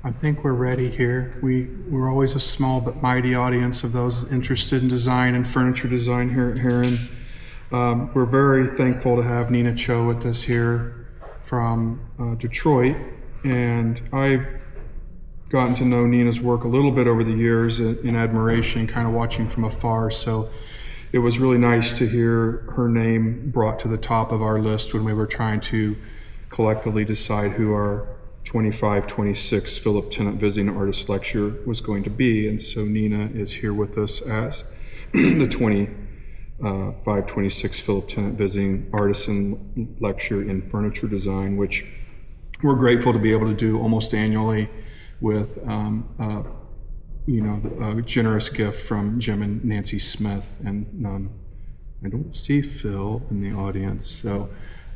I think we're ready here. We're always a small but mighty audience of those interested in design and furniture design here at Herron. We're very thankful to have Nina Cho with us here from Detroit, and I've gotten to know Nina's work a little bit over the years in admiration, kind of watching from afar. So it was really nice to hear her name brought to the top of our list when we were trying to collectively decide who our 25-26 Phillip Tennant Visiting Artist lecture was going to be. And so Nina is here with us as the 25-26 Phillip Tennant Visiting Artisan Lecture in Furniture Design, which we're grateful to be able to do almost annually with a generous gift from Jim and Nancy Smith. And I don't see Phil in the audience, so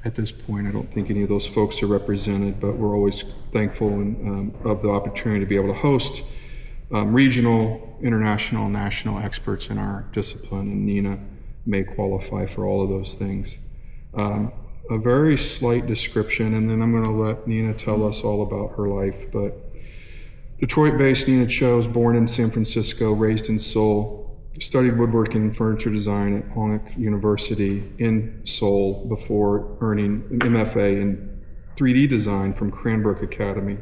at this point I don't think any of those folks are represented, but we're always thankful of the opportunity to be able to host regional, international, national experts in our discipline, and Nina may qualify for all of those things. A very slight description, and then I'm going to let Nina tell us all about her life. But Detroit-based Nina Cho was born in San Francisco, raised in Seoul, studied woodworking and furniture design at Hongik University in Seoul before earning an MFA in 3D design from Cranbrook Academy,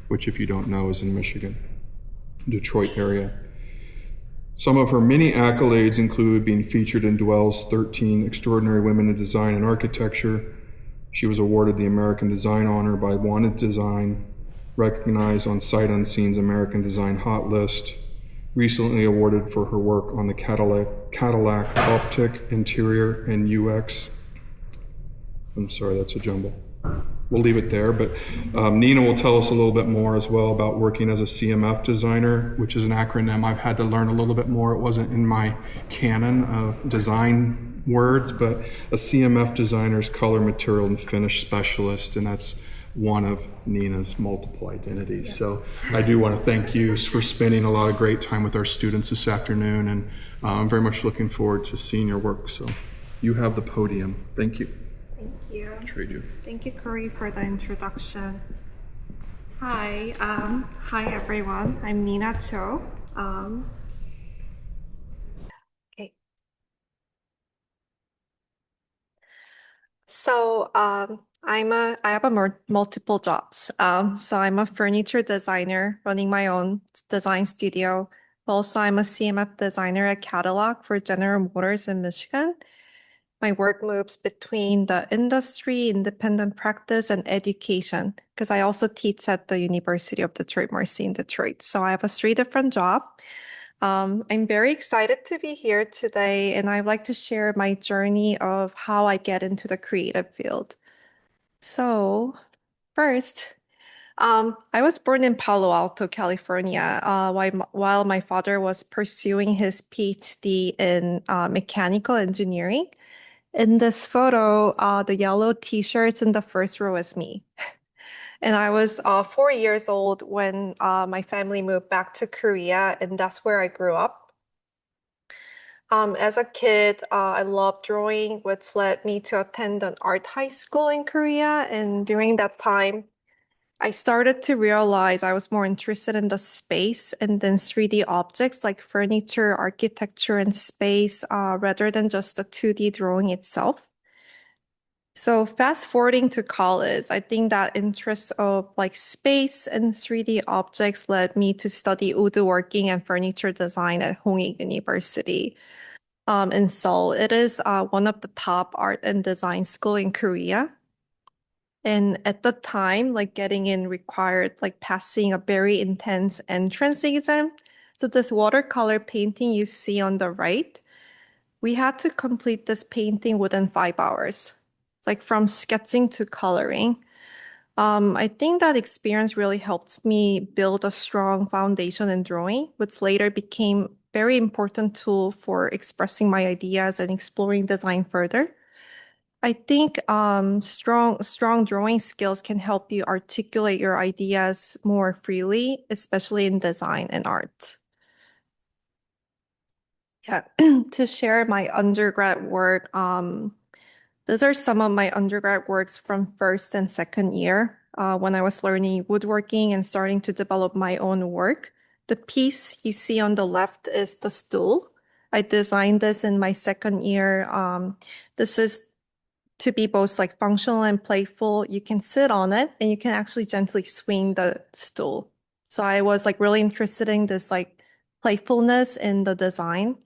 which, if you don't know, is in Michigan, Detroit area. Some of her many accolades include being featured in Dwell's 13 Extraordinary Women in Design and Architecture. She was awarded the American Design Honor by Wanted Design, recognized on Sight Unseen's American Design Hot List, recently awarded for her work on the Cadillac Optic Interior and UX. I'm sorry, that's a jumble. We'll leave it there, but Nina will tell us a little bit more as well about working as a CMF designer, which is an acronym I've had to learn a little bit more. It wasn't in my canon of design words, but a CMF designer is color, material, and finish specialist, and that's one of Nina's multiple identities. Yes. So I do want to thank you for spending a lot of great time with our students this afternoon, and I'm very much looking forward to seeing your work. So you have the podium. Thank you. Thank you. Trade you. Thank you, Corey, for the introduction. Hi, everyone. I'm Nina Cho. Okay. So I have multiple jobs. So I'm a furniture designer running my own design studio. Also, I'm a CMF designer at Cadillac for General Motors in Michigan. My work moves between the industry, independent practice, and education, because I also teach at the University of Detroit Mercy in Detroit. So I have 3 different jobs. I'm very excited to be here today, and I'd like to share my journey of how I get into the creative field. So first, I was born in Palo Alto, California, while my father was pursuing his PhD in mechanical engineering. In this photo, the yellow t-shirts in the first row is me. And I was 4 years old when my family moved back to Korea, and that's where I grew up. As a kid, I loved drawing, which led me to attend an art high school in Korea. And during that time, I started to realize I was more interested in the space and then 3D objects like furniture, architecture, and space, rather than just the 2D drawing itself. So fast forwarding to college, I think that interest of like space and 3D objects led me to study woodworking and furniture design at Hongik University in Seoul. It is one of the top art and design school in Korea. And at the time, like getting in required like passing a very intense entrance exam. So this watercolor painting you see on the right, we had to complete this painting within 5 hours, like from sketching to coloring. I think that experience really helped me build a strong foundation in drawing, which later became very important tool for expressing my ideas and exploring design further. I think strong drawing skills can help you articulate your ideas more freely, especially in design and art. Yeah, to share my undergrad work, those are some of my undergrad works from first and second year. when I was learning woodworking and starting to develop my own work. The piece you see on the left is the stool. I designed this in my second year. This is to be both like functional and playful. You can sit on it and you can actually gently swing the stool. So I was like really interested in this like playfulness in the design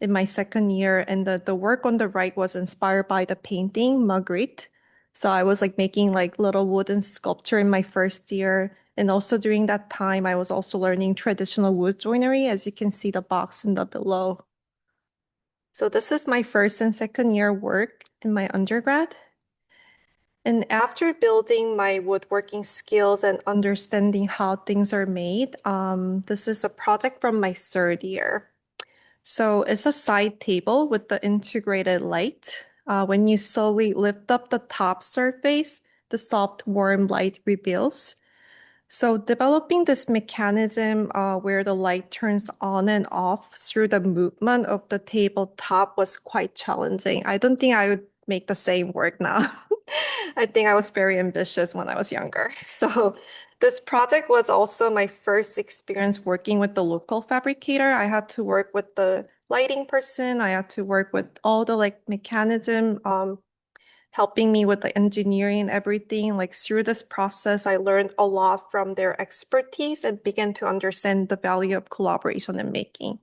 in my second year. And the work on the right was inspired by the painting Magritte. So I was like making like little wooden sculpture in my first year. And also during that time, I was also learning traditional wood joinery, as you can see the box in the below. So this is my first and second year work in my undergrad. And after building my woodworking skills and understanding how things are made, this is a project from my third year. So it's a side table with the integrated light. When you slowly lift up the top surface, the soft, warm light reveals. So developing this mechanism where the light turns on and off through the movement of the tabletop was quite challenging. I don't think I would make the same work now. I think I was very ambitious when I was younger. So this project was also my first experience working with the local fabricator. I had to work with the lighting person. I had to work with all the like mechanism helping me with the engineering and everything. Like through this process, I learned a lot from their expertise and began to understand the value of collaboration and making.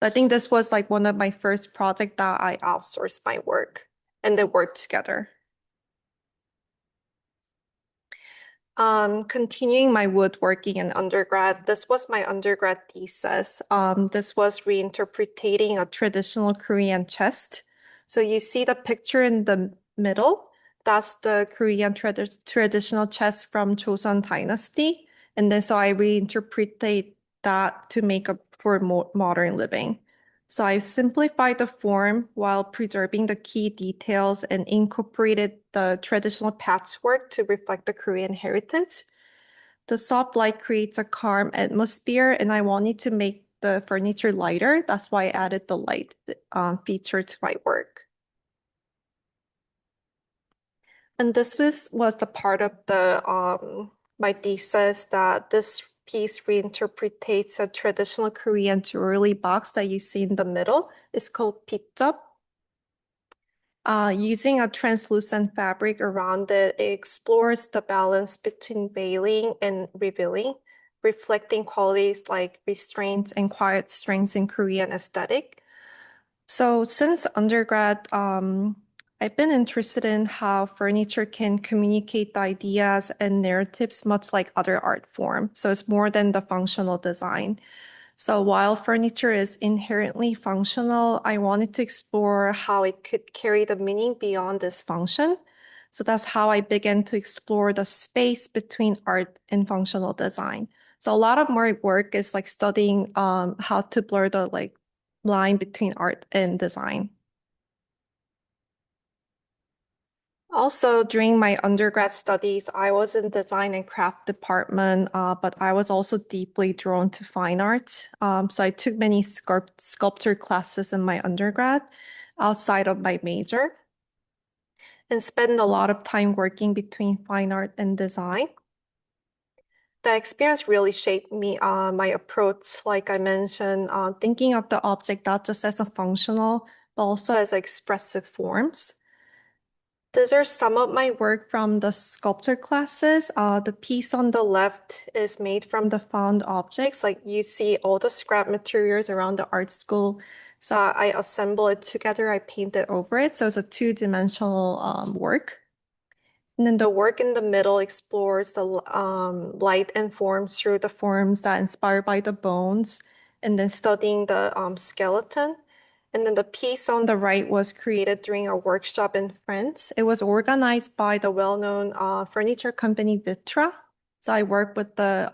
I think this was like one of my first projects that I outsourced my work and they worked together. Continuing my woodworking in undergrad, this was my undergrad thesis. This was reinterpreting a traditional Korean chest. So you see the picture in the middle. That's the Korean traditional chest from Joseon Dynasty. And then so I reinterpreted that to make up for modern living. So I simplified the form while preserving the key details and incorporated the traditional patchwork to reflect the Korean heritage. The soft light creates a calm atmosphere, and I wanted to make the furniture lighter. That's why I added the light feature to my work. And this was the part of the my thesis that this piece reinterprets a traditional Korean jewelry box that you see in the middle. It's called pitjop. Using a translucent fabric around it, it explores the balance between veiling and revealing, reflecting qualities like restraint and quiet strengths in Korean aesthetic. So since undergrad, I've been interested in how furniture can communicate the ideas and narratives much like other art forms. So it's more than the functional design. So while furniture is inherently functional, I wanted to explore how it could carry the meaning beyond this function. So that's how I began to explore the space between art and functional design. So a lot of my work is like studying how to blur the like line between art and design. Also, during my undergrad studies, I was in design and craft department, but I was also deeply drawn to fine arts. So I took many sculpture classes in my undergrad outside of my major and spent a lot of time working between fine art and design. The experience really shaped me, my approach, like I mentioned, thinking of the object not just as a functional, but also as expressive forms. These are some of my work from the sculpture classes. The piece on the left is made from the found objects. Like you see all the scrap materials around the art school. So I assemble it together, I paint it over it. So it's a two-dimensional work. And then the work in the middle explores the light and forms through the forms that inspired by the bones, and then studying the skeleton. And then the piece on the right was created during a workshop in France. It was organized by the well-known furniture company Vitra. So I worked with the,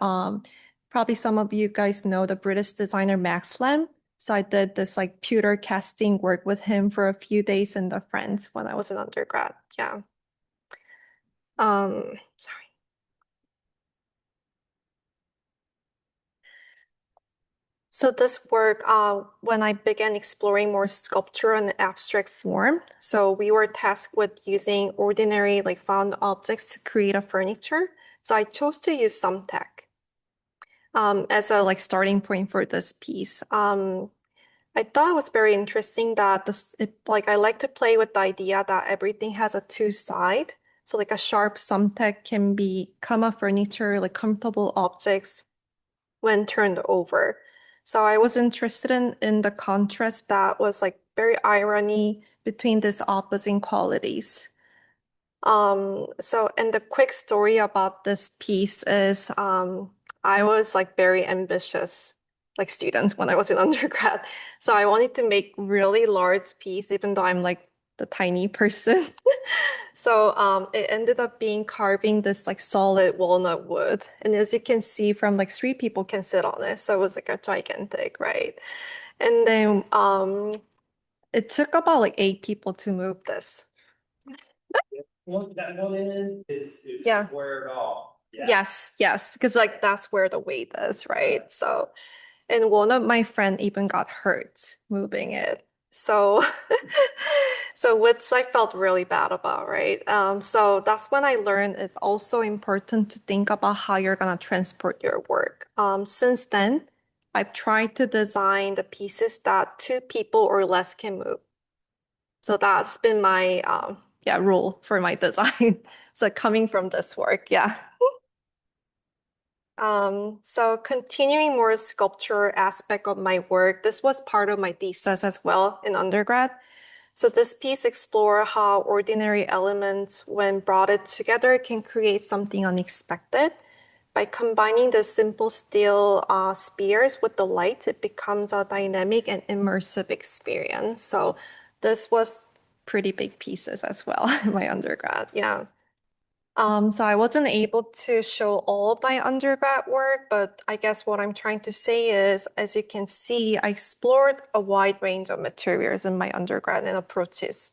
probably some of you guys know the British designer Max Lamb. So I did this like pewter casting work with him for a few days in the France when I was an undergrad. Yeah. Sorry. So this work, when I began exploring more sculpture and abstract form, so we were tasked with using ordinary like found objects to create a furniture. So I chose to use Sumtech as a like starting point for this piece. I thought it was very interesting that like I like to play with the idea that everything has a two side. So like a sharp Sumtech can become a furniture, like comfortable objects when turned over. So I was interested in the contrast that was like very irony between these opposing qualities. And the quick story about this piece is I was like very ambitious like student when I was in undergrad. So I wanted to make really large piece even though I'm like the tiny person. So it ended up being carving this like solid walnut wood. And as you can see from like three people can sit on it. So it was like a gigantic, right? And then it took about like 8 people to move this. Well, that one is Yeah. squared off. Yeah. Yes, because like that's where the weight is, right? So, and one of my friend even got hurt moving it. So, so which I felt really bad about, right? So that's when I learned it's also important to think about how you're gonna transport your work. Since then, I've tried to design the pieces that 2 people or less can move. So that's been my yeah rule for my design. So coming from this work, yeah. So continuing more sculpture aspect of my work, this was part of my thesis as well in undergrad. So this piece explore how ordinary elements, when brought it together, can create something unexpected. By combining the simple steel spears with the light, it becomes a dynamic and immersive experience. So this was pretty big pieces as well in my undergrad, yeah. So I wasn't able to show all of my undergrad work, but I guess what I'm trying to say is, as you can see, I explored a wide range of materials in my undergrad and approaches.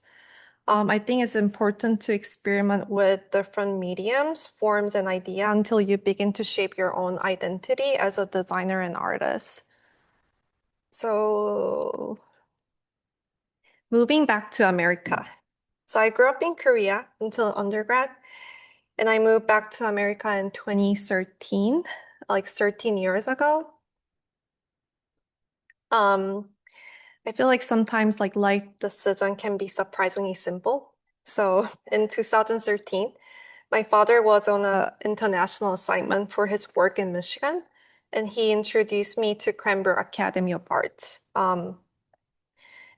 I think it's important to experiment with different mediums, forms, and idea until you begin to shape your own identity as a designer and artist. So moving back to America. So I grew up in Korea until undergrad. And I moved back to America in 2013, like 13 years ago. Um, I feel like sometimes like life decision can be surprisingly simple. So in 2013, my father was on an international assignment for his work in Michigan, and he introduced me to Cranbrook Academy of Art.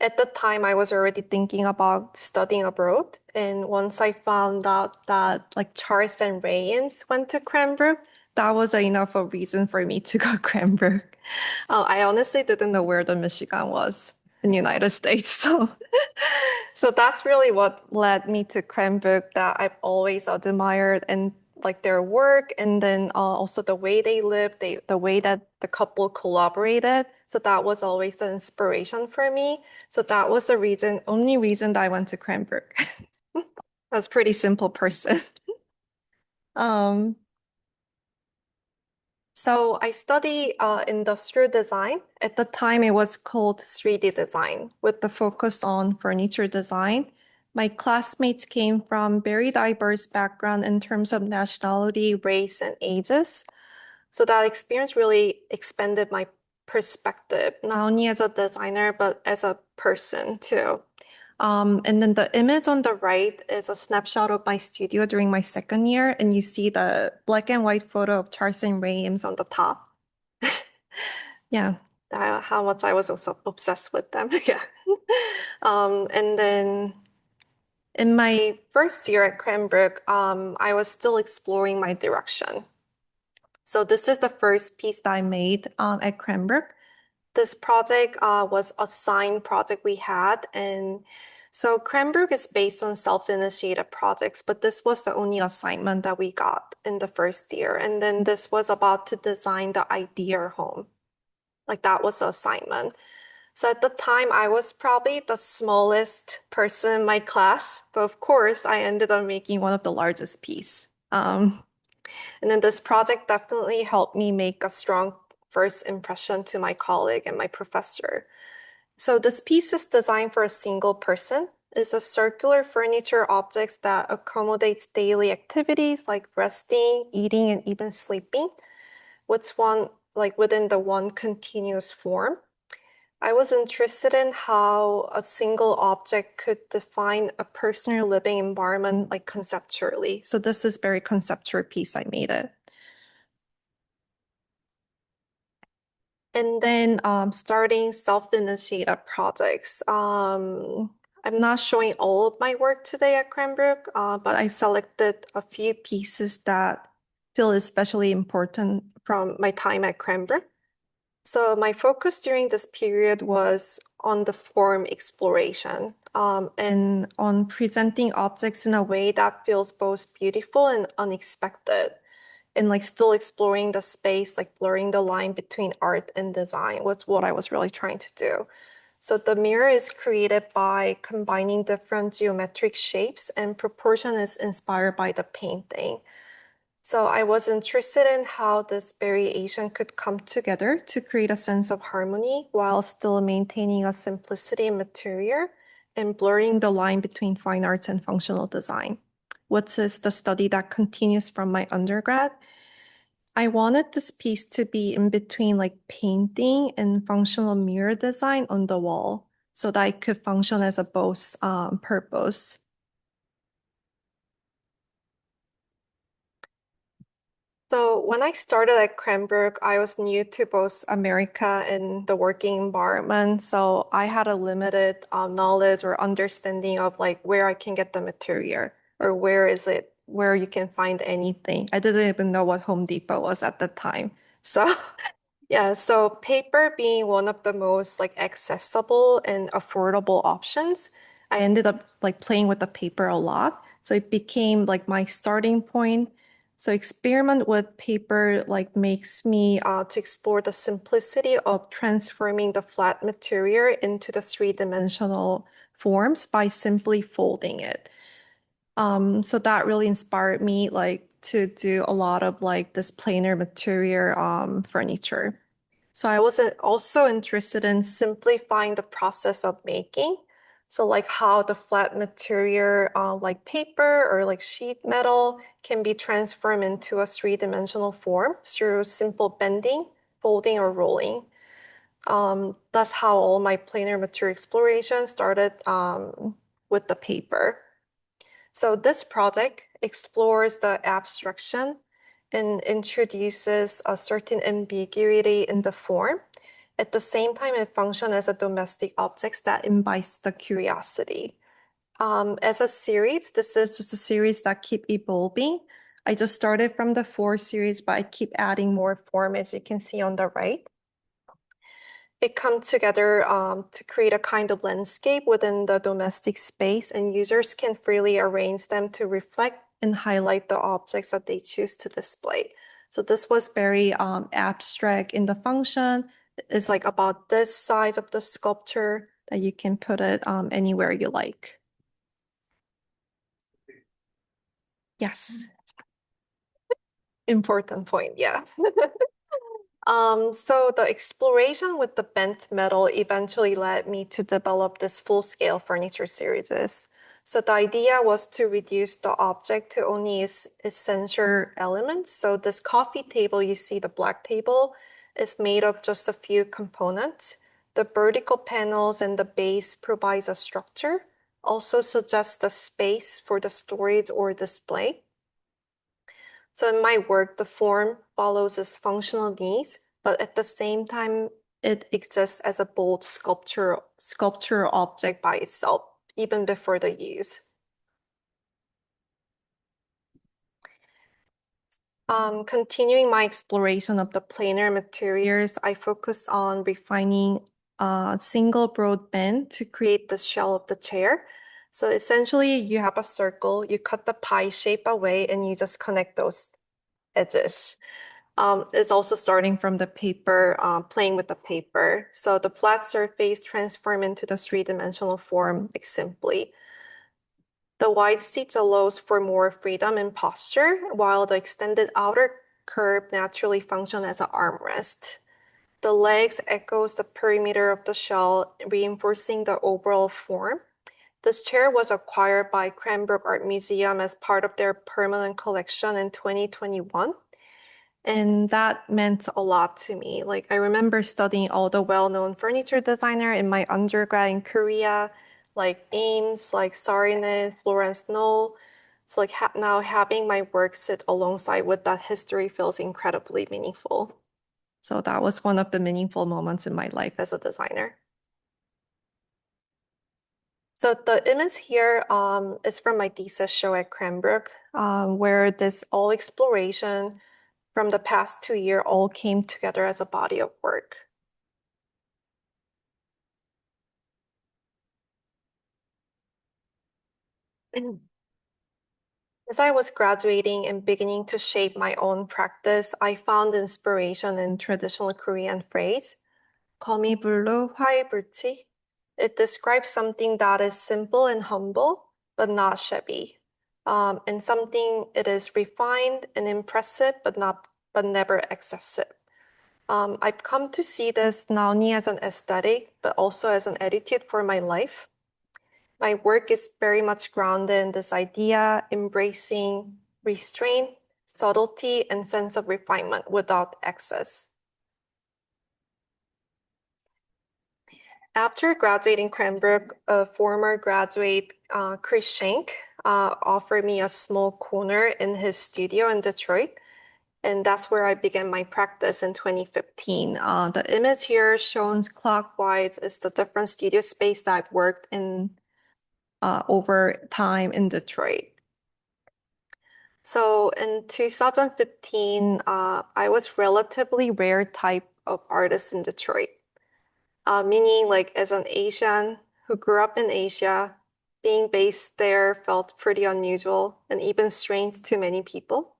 At the time, I was already thinking about studying abroad. And once I found out that like Charles and Ray Eames went to Cranbrook, that was enough of reason for me to go Cranbrook. I honestly didn't know where the Michigan was in the United States. So that's really what led me to Cranbrook that I've always admired and like their work and then also the way they lived, the way that the couple collaborated. So that was always the inspiration for me. So that was the reason, only reason that I went to Cranbrook. I was a pretty simple person. Um, so I studied industrial design. At the time, it was called 3D design with the focus on furniture design. My classmates came from very diverse background in terms of nationality, race, and ages. So that experience really expanded my perspective, not only as a designer, but as a person too. And then the image on the right is a snapshot of my studio during my second year, and you see the black and white photo of Charles and Ray Eames on the top. Yeah, how much I was also obsessed with them. Yeah. And then in my first year at Cranbrook, I was still exploring my direction. So this is the first piece that I made at Cranbrook. This project was a sign project we had. And so Cranbrook is based on self-initiated projects, but this was the only assignment that we got in the first year. And then this was about to design the ideal home. Like that was the assignment. So at the time, I was probably the smallest person in my class, but of course, I ended up making one of the largest piece. And then this project definitely helped me make a strong first impression to my colleague and my professor. So this piece is designed for a single person, is a circular furniture objects that accommodates daily activities like resting, eating, and even sleeping. Within the one continuous form. I was interested in how a single object could define a personal living environment like conceptually. So this is very conceptual piece I made it. And then starting self-initiated projects. I'm not showing all of my work today at Cranbrook, but I selected a few pieces that feel especially important from my time at Cranbrook. So my focus during this period was on the form exploration and on presenting objects in a way that feels both beautiful and unexpected, and like still exploring the space, like blurring the line between art and design was what I was really trying to do. So the mirror is created by combining different geometric shapes, and proportion is inspired by the painting. So I was interested in how this variation could come together to create a sense of harmony while still maintaining a simplicity in material and blurring the line between fine arts and functional design, which is the study that continues from my undergrad. I wanted this piece to be in between like painting and functional mirror design on the wall so that it could function as a both purpose. So when I started at Cranbrook, I was new to both America and the working environment. So I had a limited knowledge or understanding of like where I can get the material or where you can find anything. I didn't even know what Home Depot was at the time. So yeah, so paper being one of the most like accessible and affordable options, I ended up like playing with the paper a lot. So it became like my starting point. So experiment with paper like makes me to explore the simplicity of transforming the flat material into the three-dimensional forms by simply folding it. So that really inspired me like to do a lot of like this planar material furniture. So I was also interested in simplifying the process of making. So like how the flat material like paper or like sheet metal can be transformed into a three-dimensional form through simple bending, folding, or rolling. That's how all my planar material exploration started with the paper. So this project explores the abstraction and introduces a certain ambiguity in the form. At the same time, it functions as a domestic object that invites the curiosity. As a series, this is just a series that keep evolving. I just started from the 4 series, but I keep adding more form, as you can see on the right. It comes together to create a kind of landscape within the domestic space, and users can freely arrange them to reflect and highlight the objects that they choose to display. So this was very abstract in the function. It's like about this size of the sculpture that you can put it anywhere you like. Yes. Important point, yeah. So the exploration with the bent metal eventually led me to develop this full-scale furniture series. So the idea was to reduce the object to only its essential elements. So this coffee table, you see the black table, is made of just a few components. The vertical panels and the base provides a structure, also suggests the space for the storage or display. So in my work, the form follows its functional needs, but at the same time, it exists as a bold sculpture object by itself, even before the use. Continuing my exploration of the planar materials, I focused on refining a single broad bend to create the shell of the chair. So essentially, you have a circle, you cut the pie shape away, and you just connect those edges. It's also starting from the paper, playing with the paper. So the flat surface transform into the three-dimensional form like simply. The wide seats allows for more freedom in posture, while the extended outer curve naturally function as an armrest. The legs echoes the perimeter of the shell, reinforcing the overall form. This chair was acquired by Cranbrook Art Museum as part of their permanent collection in 2021. And that meant a lot to me. Like I remember studying all the well-known furniture designer in my undergrad in Korea, like Ames, like Saarinen, Florence Knoll. So like now having my work sit alongside with that history feels incredibly meaningful. So that was one of the meaningful moments in my life as a designer. So the image here is from my thesis show at Cranbrook, where this all exploration from the past 2 years all came together as a body of work. As I was graduating and beginning to shape my own practice, I found inspiration in traditional Korean phrase, 거미불로 화의 불지. It describes something that is simple and humble, but not shabby. And something it is refined and impressive, but never excessive. I've come to see this not only as an aesthetic, but also as an attitude for my life. My work is very much grounded in this idea, embracing restraint, subtlety, and sense of refinement without excess. After graduating Cranbrook, a former graduate, Chris Schenk, offered me a small corner in his studio in Detroit. And that's where I began my practice in 2015. The image here shown clockwise is the different studio space that I've worked in over time in Detroit. So in 2015, I was relatively rare type of artist in Detroit, meaning like as an Asian who grew up in Asia, being based there felt pretty unusual and even strange to many people.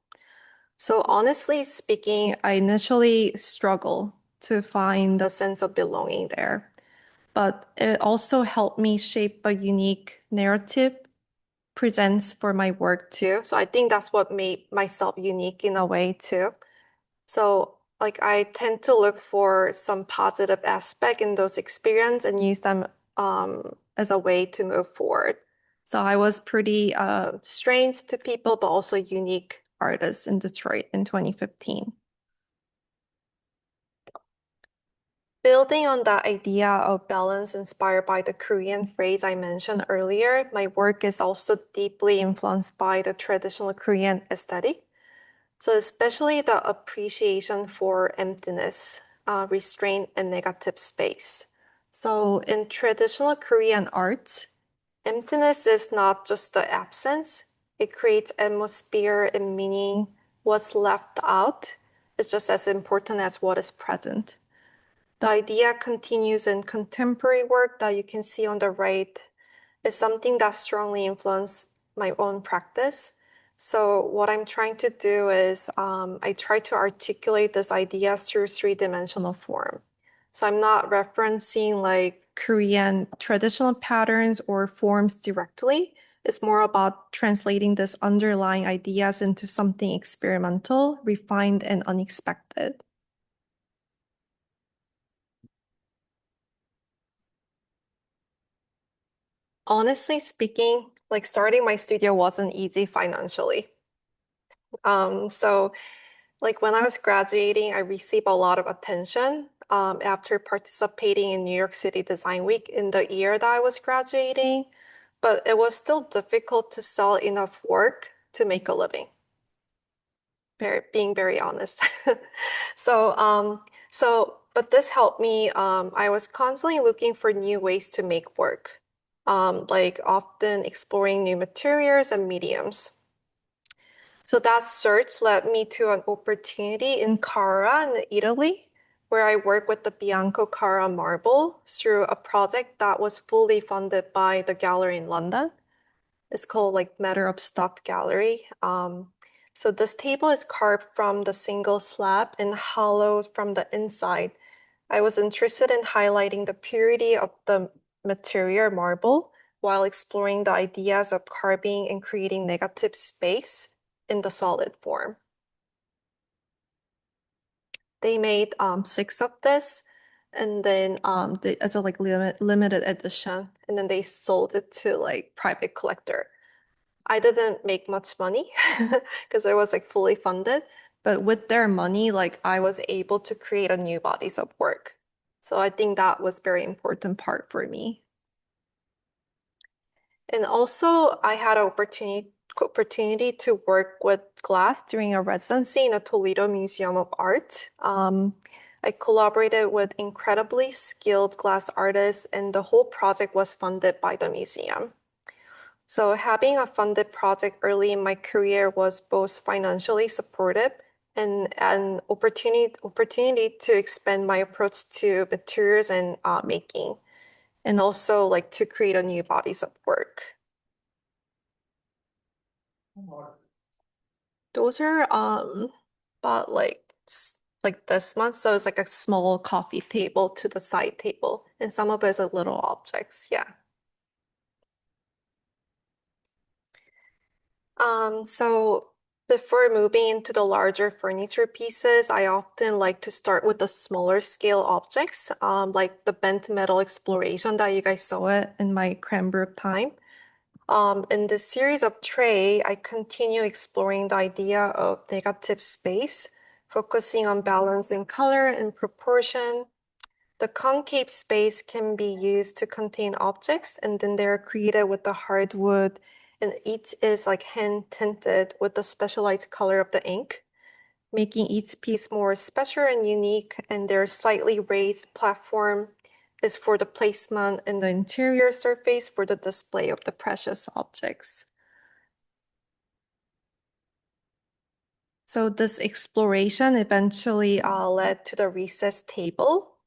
So honestly speaking, I initially struggled to find a sense of belonging there, but it also helped me shape a unique narrative presents for my work too. So I think that's what made myself unique in a way too. So like I tend to look for some positive aspect in those experience and use them as a way to move forward. So I was pretty strange to people, but also unique artist in Detroit in 2015. Building on that idea of balance inspired by the Korean phrase I mentioned earlier, my work is also deeply influenced by the traditional Korean aesthetic. So especially the appreciation for emptiness, restraint, and negative space. So in traditional Korean art, emptiness is not just the absence. It creates atmosphere and meaning. What's left out is just as important as what is present. The idea continues in contemporary work that you can see on the right is something that strongly influenced my own practice. So what I'm trying to do is I try to articulate these ideas through three-dimensional form. So I'm not referencing like Korean traditional patterns or forms directly. It's more about translating these underlying ideas into something experimental, refined, and unexpected. Honestly speaking, like starting my studio wasn't easy financially. So like when I was graduating, I received a lot of attention after participating in New York City Design Week in the year that I was graduating, but it was still difficult to sell enough work to make a living. Being very honest. But this helped me. I was constantly looking for new ways to make work, like often exploring new materials and mediums. So that search led me to an opportunity in Carrara in Italy, where I worked with the Bianco Carrara marble through a project that was fully funded by the gallery in London. It's called like Matter of Stuff Gallery. So this table is carved from the single slab and hollowed from the inside. I was interested in highlighting the purity of the material marble while exploring the ideas of carving and creating negative space in the solid form. They made 6 of this, And then as a like limited edition, and then they sold it to like private collector. I didn't make much money because I was like fully funded, but with their money, like I was able to create a new bodies of work. So I think that was very important part for me. And also I had an opportunity to work with glass during a residency in a Toledo Museum of Art. I collaborated with incredibly skilled glass artists, and the whole project was funded by the museum. So having a funded project early in my career was both financially supportive and an opportunity to expand my approach to materials and making, and also like to create a new bodies of work. Those are about like this month. So it's like a small coffee table to the side table, and some of it is a little objects. Yeah. So before moving into the larger furniture pieces, I often like to start with the smaller scale objects, like the bent metal exploration that you guys saw it in my Cranbrook time. In this series of tray, I continue exploring the idea of negative space, focusing on balance in color and proportion. The concave space can be used to contain objects, and then they're created with the hardwood, and each is like hand tinted with the specialized color of the ink, making each piece more special and unique. And their slightly raised platform is for the placement in the interior surface for the display of the precious objects. So this exploration eventually led to the recess table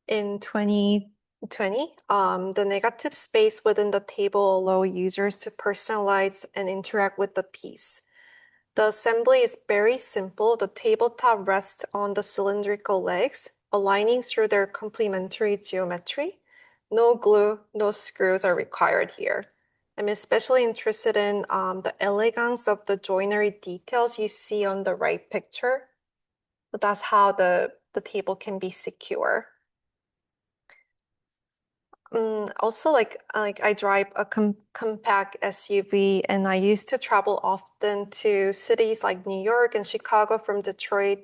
in 2020. The negative space within the table allow users to personalize and interact with the piece. The assembly is very simple. The tabletop rests on the cylindrical legs, aligning through their complementary geometry. No glue, no screws are required here. I'm especially interested in the elegance of the joinery details you see on the right picture. So that's how the table can be secure. Also, like I drive a compact SUV, and I used to travel often to cities like New York and Chicago from Detroit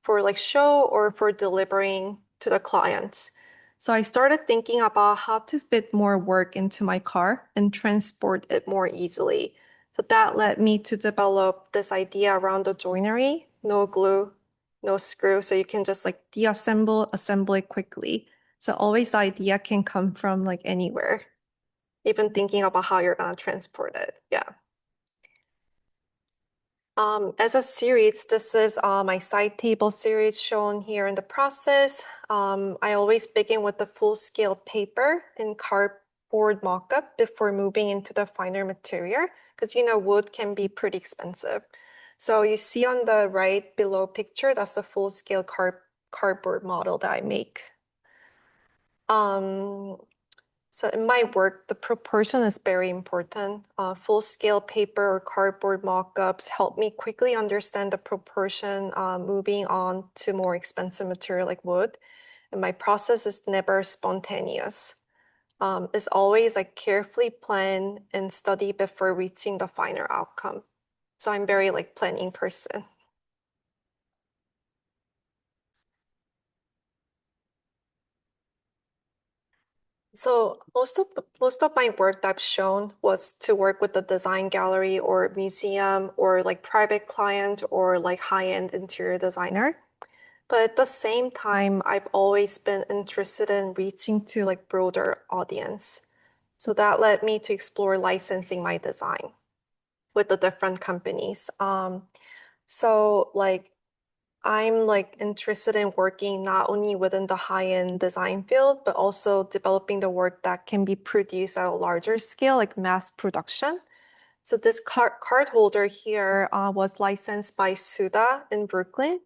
for like show or for delivering to the clients. So I started thinking about how to fit more work into my car and transport it more easily. So that led me to develop this idea around the joinery, no glue, no screw, so you can just like deassemble, assemble it quickly. So always the idea can come from like anywhere, even thinking about how you're gonna transport it. Yeah. As a series, this is my side table series shown here in the process. I always begin with the full scale paper and cardboard mock-up before moving into the finer material, because you know wood can be pretty expensive. So you see on the right below picture, that's the full scale cardboard model that I make. So in my work, the proportion is very important. Full-scale paper or cardboard mock-ups help me quickly understand the proportion, moving on to more expensive material like wood. And my process is never spontaneous. It's always like carefully planned and study before reaching the final outcome. So I'm very like planning person. So most of my work that I've shown was to work with the design gallery or museum or like private client or like high-end interior designer. But at the same time, I've always been interested in reaching to like broader audience. So that led me to explore licensing my design with the different companies. So like I'm like interested in working not only within the high-end design field, but also developing the work that can be produced at a larger scale, like mass production. So this card holder here was licensed by Suda in Brooklyn.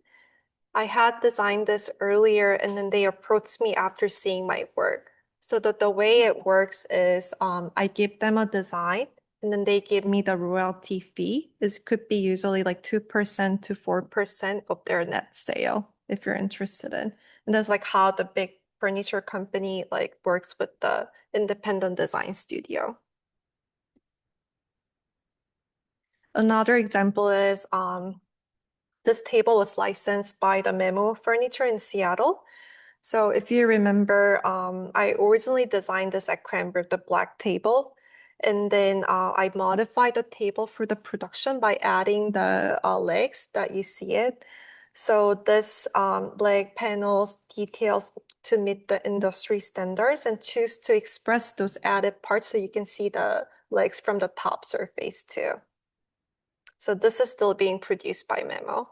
I had designed this earlier, and then they approached me after seeing my work. So the way it works is I give them a design, and then they give me the royalty fee. This could be usually like 2% to 4% of their net sale if you're interested in. And that's like how the big furniture company like works with the independent design studio. Another example is this table was licensed by the Memo Furniture in Seattle. So if you remember, I originally designed this at Cranbrook, the black table. And then I modified the table for the production by adding the legs that you see it. So this leg panels details to meet the industry standards and choose to express those added parts so you can see the legs from the top surface too. So this is still being produced by Memo.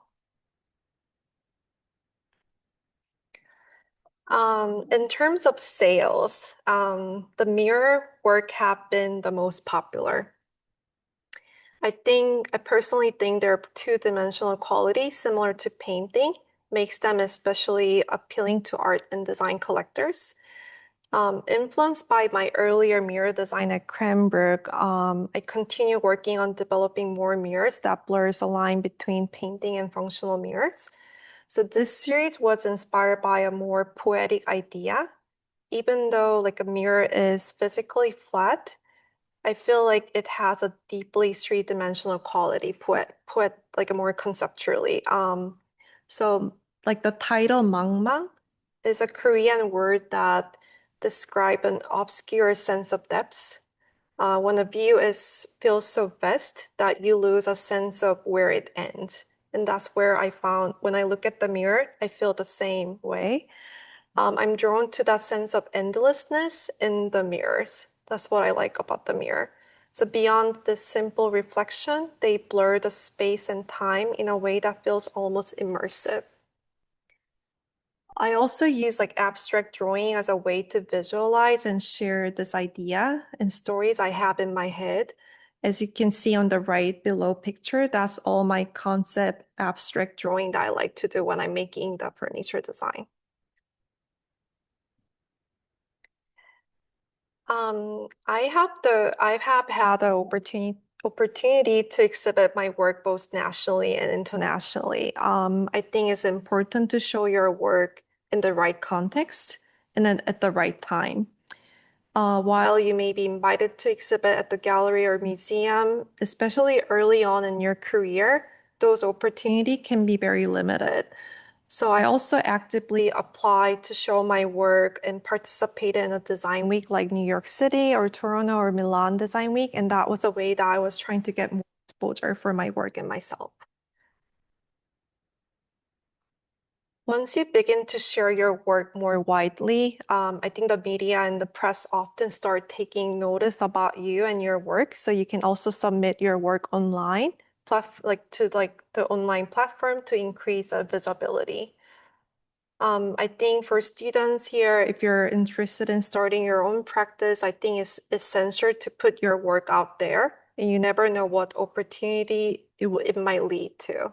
In terms of sales, the mirror work have been the most popular. I personally think their two-dimensional quality, similar to painting, makes them especially appealing to art and design collectors. Influenced by my earlier mirror design at Cranbrook, I continue working on developing more mirrors that blurs the line between painting and functional mirrors. So this series was inspired by a more poetic idea. Even though like a mirror is physically flat, I feel like it has a deeply three-dimensional quality, like a more conceptually. So like the title Mangmang is a Korean word that describe an obscure sense of depth. When a view feels so vast that you lose a sense of where it ends. And that's where I found when I look at the mirror, I feel the same way. I'm drawn to that sense of endlessness in the mirrors. That's what I like about the mirror. So beyond this simple reflection, they blur the space and time in a way that feels almost immersive. I also use like abstract drawing as a way to visualize and share this idea and stories I have in my head. As you can see on the right below picture, that's all my concept abstract drawing that I like to do when I'm making the furniture design. I have had the opportunity to exhibit my work both nationally and internationally. I think it's important to show your work in the right context and then at the right time. While you may be invited to exhibit at the gallery or museum, especially early on in your career, those opportunities can be very limited. So I also actively applied to show my work and participated in a design week like New York City or Toronto or Milan Design Week. And that was a way that I was trying to get more exposure for my work and myself. Once you begin to share your work more widely, I think the media and the press often start taking notice about you and your work. So you can also submit your work online, to the online platform to increase visibility. I think for students here, if you're interested in starting your own practice, I think it's essential to put your work out there, and you never know what opportunity it might lead to.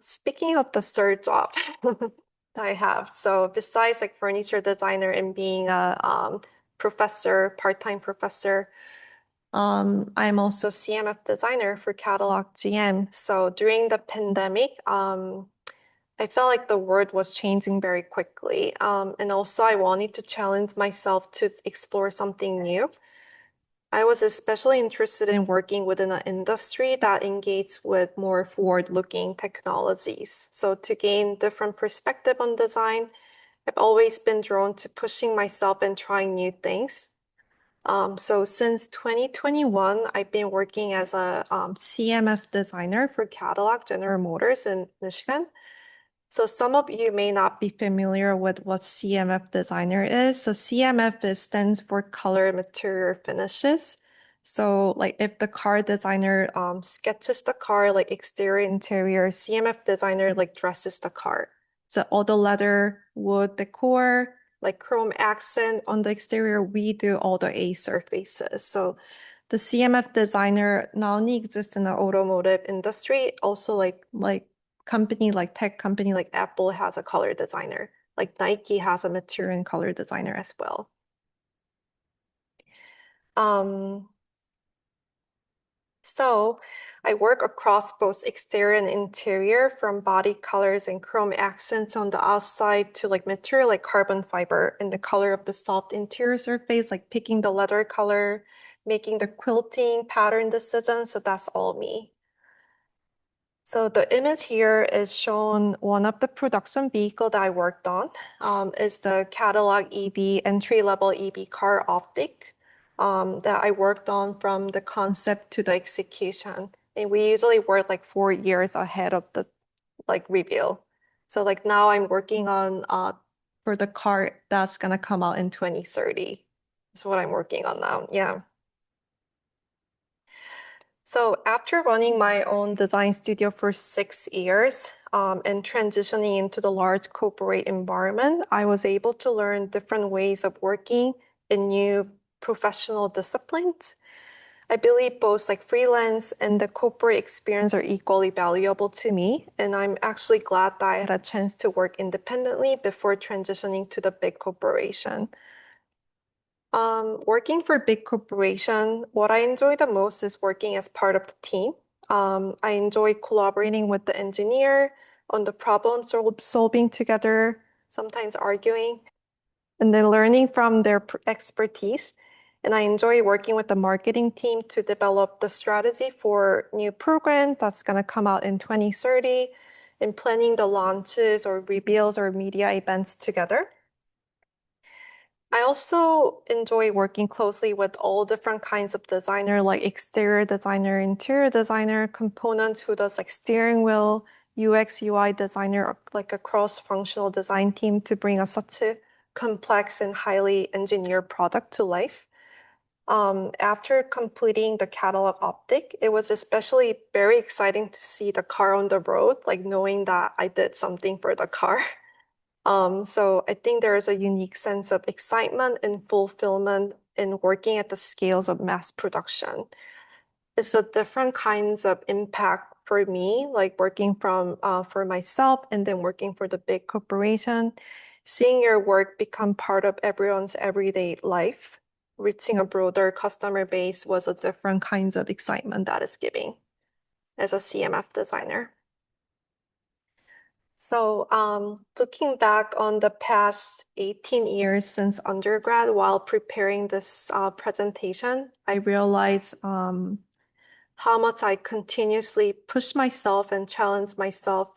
Speaking of the third job that I have, so besides like furniture designer and being a professor, part-time professor, I'm also CMF designer for Cadillac GM. So during the pandemic, I felt like the world was changing very quickly. And also I wanted to challenge myself to explore something new. I was especially interested in working within an industry that engages with more forward-looking technologies. So to gain different perspective on design, I've always been drawn to pushing myself and trying new things. So since 2021, I've been working as a CMF designer for Cadillac General Motors in Michigan. So some of you may not be familiar with what CMF designer is. So CMF stands for color, material, finishes. So like if the car designer sketches the car like exterior, interior, CMF designer like dresses the car. So all the leather, wood decor, like chrome accent on the exterior, we do all the A surfaces. So the CMF designer not only exists in the automotive industry, also like tech company like Apple has a color designer, like Nike has a material and color designer as well. So I work across both exterior and interior, from body colors and chrome accents on the outside to like material like carbon fiber and the color of the soft interior surface, like picking the leather color, making the quilting pattern decision. So that's all me. So the image here is shown one of the production vehicle that I worked on, is the Cadillac EV entry-level EV car optic that I worked on from the concept to the execution. And we usually work like 4 years ahead of the like reveal. So like now I'm working on for the car that's gonna come out in 2030. That's what I'm working on now. Yeah. So after running my own design studio for 6 years and transitioning into the large corporate environment, I was able to learn different ways of working in new professional disciplines. I believe both like freelance and the corporate experience are equally valuable to me, and I'm actually glad that I had a chance to work independently before transitioning to the big corporation. Working for big corporation, what I enjoy the most is working as part of the team. I enjoy collaborating with the engineer on the problem solving together, sometimes arguing, and then learning from their expertise. And I enjoy working with the marketing team to develop the strategy for new programs that's going to come out in 2030 and planning the launches or reveals or media events together. I also enjoy working closely with all different kinds of designer, like exterior designer, interior designer, components who does like steering wheel, UX, UI designer, like a cross-functional design team to bring such a complex and highly engineered product to life. After completing the catalog optic, it was especially very exciting to see the car on the road, like knowing that I did something for the car. So I think there is a unique sense of excitement and fulfillment in working at the scales of mass production. It's a different kinds of impact for me, like working for myself and then working for the big corporation. Seeing your work become part of everyone's everyday life, reaching a broader customer base was a different kinds of excitement that is giving as a CMF designer. So looking back on the past 18 years since undergrad while preparing this presentation, I realized how much I continuously push myself and challenge myself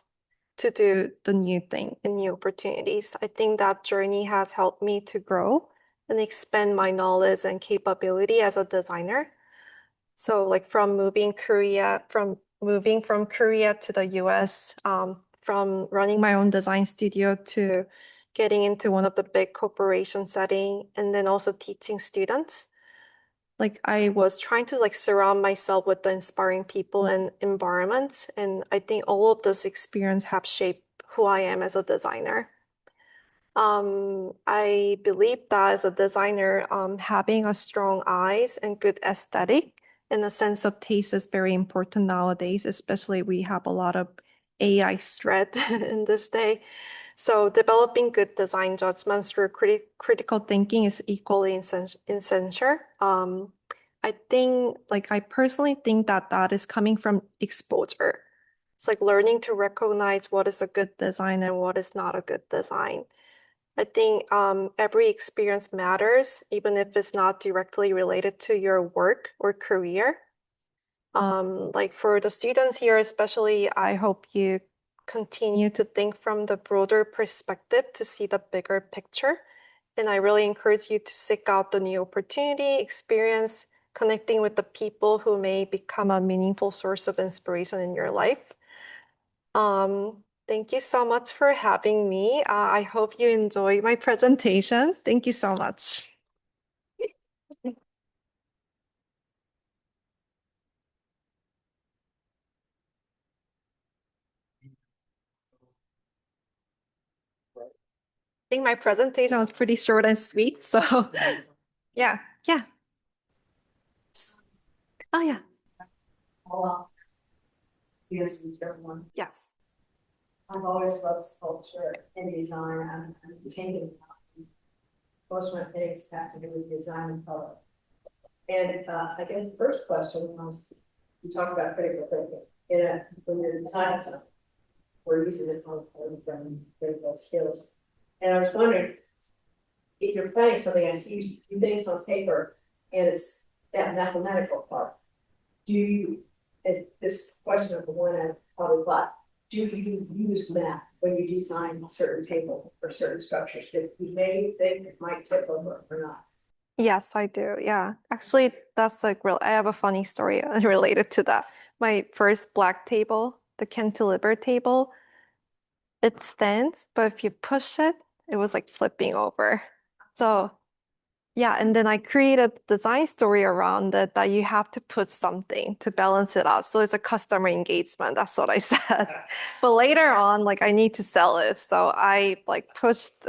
to do the new thing and new opportunities. I think that journey has helped me to grow and expand my knowledge and capability as a designer. So like from moving from Korea to the US, from running my own design studio to getting into one of the big corporation setting, and then also teaching students. Like I was trying to like surround myself with the inspiring people and environments. And I think all of this experience have shaped who I am as a designer. I believe that as a designer, having a strong eyes and good aesthetic and a sense of taste is very important nowadays, especially we have a lot of AI threat in this day. So developing good design judgments through critical thinking is equally essential. I think, like, I personally think that that is coming from exposure. It's like learning to recognize what is a good design and what is not a good design. I think every experience matters, even if it's not directly related to your work or career. Like for the students here, especially, I hope you continue to think from the broader perspective to see the bigger picture. And I really encourage you to seek out the new opportunity, experience, connecting with the people who may become a meaningful source of inspiration in your life. Thank you so much for having me. I hope you enjoyed my presentation. Thank you so much. I think my presentation was pretty short and sweet, so yeah, yeah. Oh yeah, Well, yes, everyone. yes. I've always loved sculpture and design. I'm taking most of my things have to do with design and color. And I guess the first question was, you talk about critical thinking, when you're designing something, we're using it from critical skills. And I was wondering, if you're planning something, I see you do things on paper, and it's that mathematical part. Do you, and this question of the one I probably thought, do you use math when you design certain table or certain structures that you may think it might tip over or not? Yes, I do. Yeah. Actually, that's like real. I have a funny story related to that. My first black table, the cantilever table, it stands, but if you push it, it was like flipping over. So yeah, and then I created a design story around it that you have to put something to balance it out. So it's a customer engagement. That's what I said. But later on, like I need to sell it. So I like pushed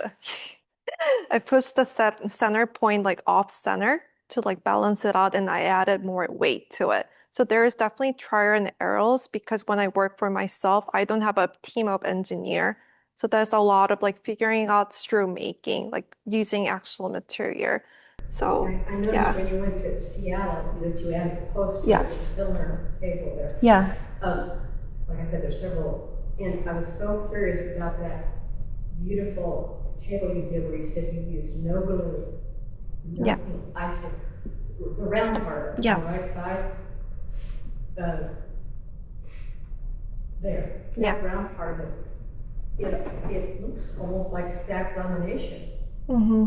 I pushed the center point like off center to like balance it out, and I added more weight to it. So there is definitely trial and errors because when I work for myself, I don't have a team of engineer. So there's a lot of like figuring out screw making, like using actual material. So I noticed yeah. when you went to Seattle, that you added a post with Yes. a cylinder table there. Yeah. Like I said, there's several, and I was so curious about that beautiful table you did where you said you used no glue, Yeah. nothing, icing, the round part on Yes. the right side. There, Yeah. that round part of it, it looks almost like stacked lamination, Mm-hmm.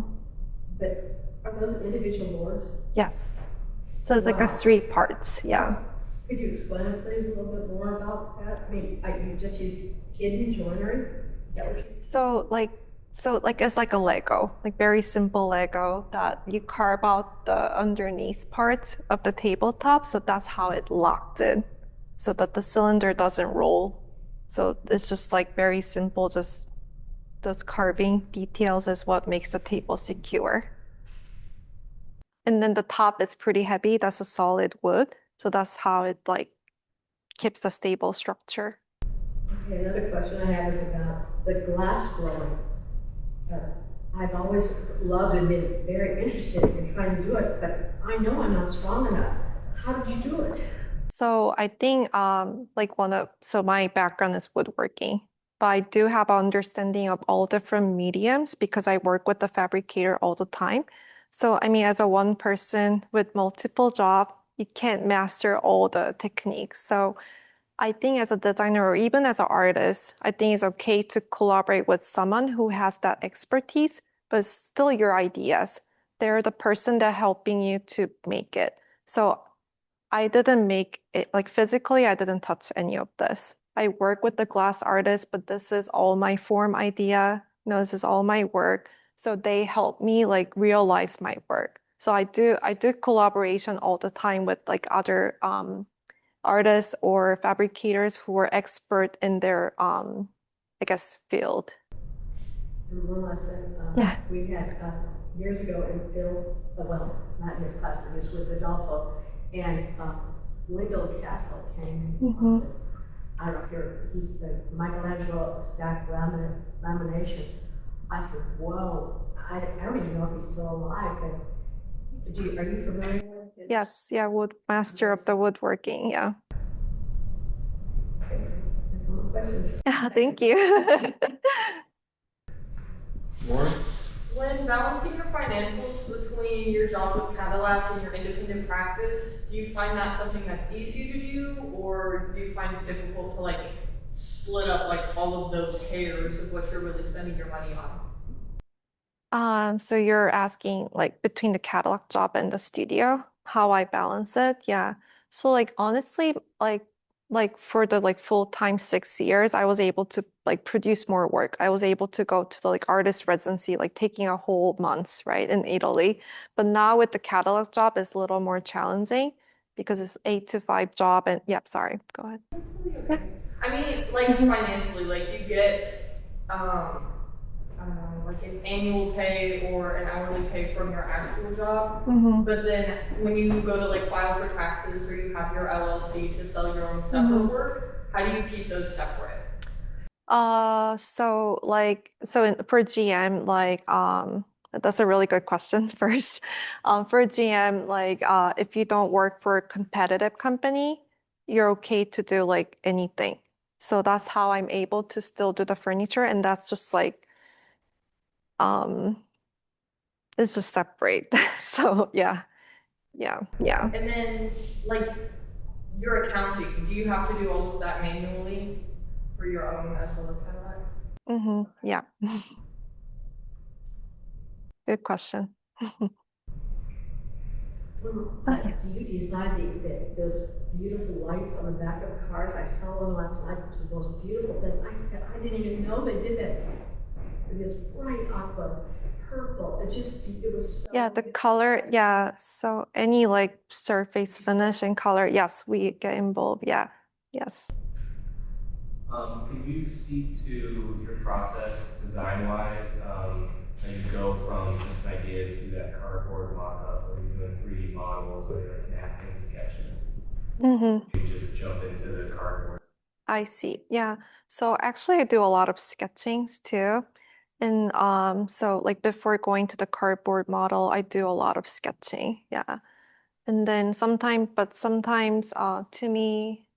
but are those individual boards? Yes. So it's like a Wow. 3 parts. Yeah. Could you explain, please, a little bit more about that? I mean, you just use hidden joinery? Is that what you? So like it's like a Lego, like very simple Lego that you carve out the underneath part of the tabletop. So that's how it locked in, so that the cylinder doesn't roll. So it's just like very simple, just those carving details is what makes the table secure. And then the top is pretty heavy. That's a solid wood. So that's how it like keeps the stable structure. Okay, another question I have is about the glass blowing. I've always loved and been very interested in trying to do it, but I know I'm not strong enough. How did you do it? So I think so my background is woodworking, but I do have an understanding of all different mediums because I work with the fabricator all the time. So I mean, as a one person with multiple jobs, you can't master all the techniques. So I think as a designer or even as an artist, I think it's okay to collaborate with someone who has that expertise, but still your ideas. They're the person that helping you to make it. So I didn't make it like physically, I didn't touch any of this. I work with the glass artist, but this is all my form idea. No, this is all my work. So they help me like realize my work. So I do collaboration all the time with like other artists or fabricators who are expert in their I guess field. And one last thing. Yeah. We had years ago in Phil, well, not in his class, but he was with Adolfo, and Wendell Castle came. Mhm. I don't know if he's the Michelangelo stacked lamination. I said, whoa, I don't even know if he's still alive. But are you familiar with his? Yes, yeah, master of the woodworking. Yeah. Okay, that's all my questions. Yeah, thank you. Lauren? When balancing your financials between your job with Cadillac and your independent practice, do you find that something that's easy to do, or do you find it difficult to like split up like all of those hairs of what you're really spending your money on? So you're asking like between the Cadillac job and the studio, how I balance it? Yeah. So like honestly, like for the like full-time 6 years, I was able to like produce more work. I was able to go to the like artist residency, like taking a whole month, right, in Italy. But now with the Cadillac job, it's a little more challenging because it's 8 to 5 job. And yeah, sorry, go ahead. Okay. I mean, like Mhm. financially, like you get, I don't know, like an annual pay or an hourly pay from your actual job. Mhm. But then when you go to like file for taxes or you have your LLC to sell your own separate Mhm. work, how do you keep those separate? For GM, that's a really good question first. For GM, if you don't work for a competitive company, you're okay to do like anything. So that's how I'm able to still do the furniture, and that's just like it's just separate. So yeah. Yeah. And then, like, your accounting, do you have to do all of that manually for your own as well as Cadillac? Yeah. Good question. Do you design those beautiful lights on the back of cars? I saw one last night, it was the most beautiful thing. I said, I didn't even know they did that. This bright aqua purple, it was so. Yeah, the color, yeah. So any like surface finish and color, yes, we get involved. Yeah. Yes. Can you speak to your process design-wise? How you go from just an idea to that cardboard mock-up, or you're doing 3D models, or you're enacting sketches? You just jump into the cardboard. I see. Yeah. So actually I do a lot of sketchings too. And so like before going to the cardboard model, I do a lot of sketching. Yeah. And then sometimes to me,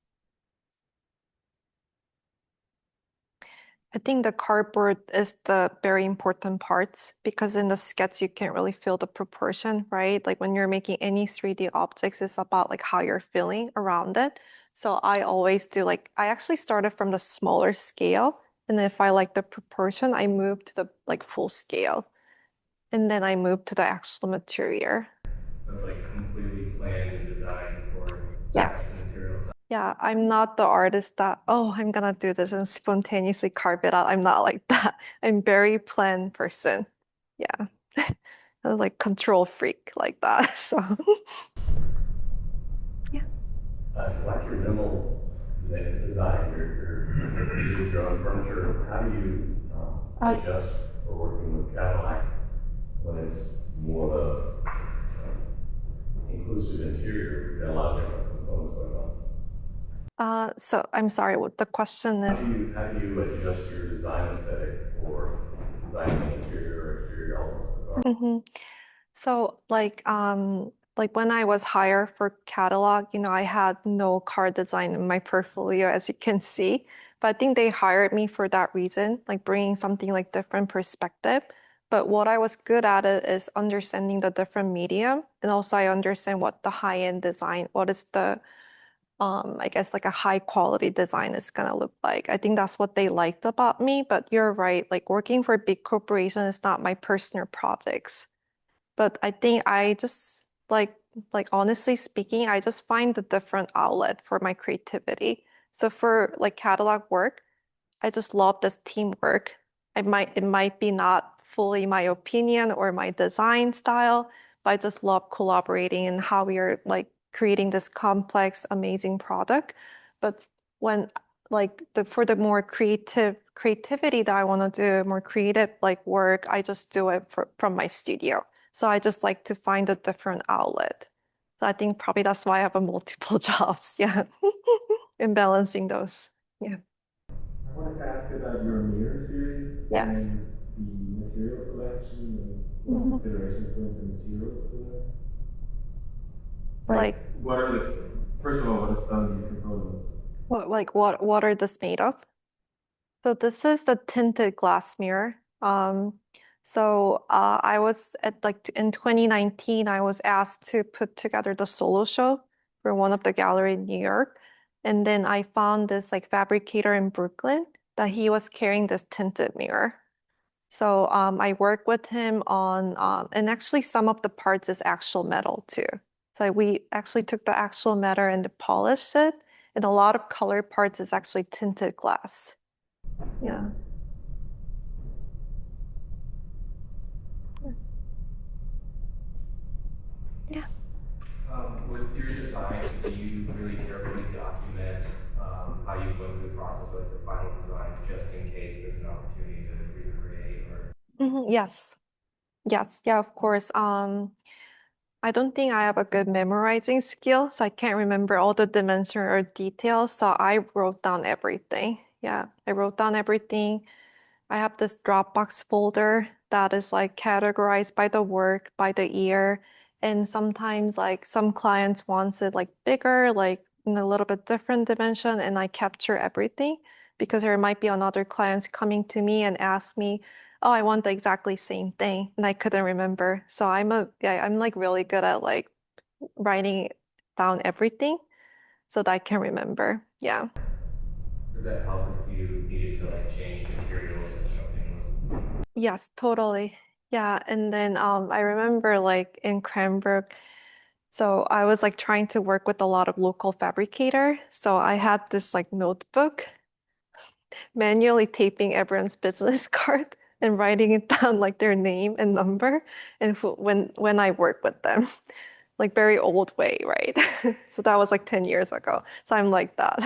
I think the cardboard is the very important part because in the sketch you can't really feel the proportion, right? Like when you're making any 3D objects, it's about like how you're feeling around it. So I always do like I actually started from the smaller scale, and if I like the proportion, I move to the like full scale, and then I move to the actual material. So it's like completely planned and designed for Yes. the material type. Yeah, I'm not the artist that, oh, I'm gonna do this and spontaneously carve it out. I'm not like that. I'm very planned person. Yeah. I'm like control freak like that. So Like your minimal design, your own furniture, how do you adjust for working with Cadillac when it's more of a inclusive interior? You've got a lot of different components going on. so I'm sorry, what the question is. How do you adjust your design aesthetic for designing the interior or exterior elements of the car? So like when I was hired for Cadillac, I had no car design in my portfolio, as you can see. But I think they hired me for that reason, like bringing something like different perspective. But what I was good at it is understanding the different medium, and also I understand what the high-end design, what is the I guess like a high quality design is gonna look like. I think that's what they liked about me. But you're right, like working for a big corporation is not my personal projects. But I think I just like honestly speaking, I just find a different outlet for my creativity. So for like catalog work, I just love this teamwork. It might be not fully my opinion or my design style, but I just love collaborating and how we are like creating this complex, amazing product. But when like for the more creativity that I want to do, more creative like work, I just do it from my studio. So I just like to find a different outlet. So I think probably that's why I have a multiple jobs. Yeah. And balancing those. Yeah. I wanted to ask about your mirror series Yes. and the material selection and what considerations go into materials for that. Like First of all, what are some of these components? what are this made of? So this is the tinted glass mirror. I was at like in 2019, I was asked to put together the solo show for one of the gallery in New York. And then I found this like fabricator in Brooklyn that he was carrying this tinted mirror. So I worked with him on, and actually some of the parts is actual metal too. So we actually took the actual metal and polished it. And a lot of color parts is actually tinted glass. Yeah. Yeah. With your designs, do you really carefully document how you went through the process of the final design, just in case there's an opportunity to recreate or? Yes. Yes. Yeah, of course. I don't think I have a good memorizing skill, so I can't remember all the dimension or details. So I wrote down everything. Yeah, I wrote down everything. I have this Dropbox folder that is like categorized by the work, by the year. And sometimes like some clients wants it like bigger, like in a little bit different dimension and I capture everything because there might be another clients coming to me and ask me, oh, I want the exactly same thing, and I couldn't remember. So I'm like really good at like writing down everything so that I can remember. Yeah. Does that help if you needed to like change materials or something? Yes, totally. Yeah. And then I remember like in Cranbrook, so I was like trying to work with a lot of local fabricator. So I had this like notebook manually taping everyone's business card and writing it down like their name and number and when I work with them. Like very old way, right? So that was like 10 years ago. So I'm like that.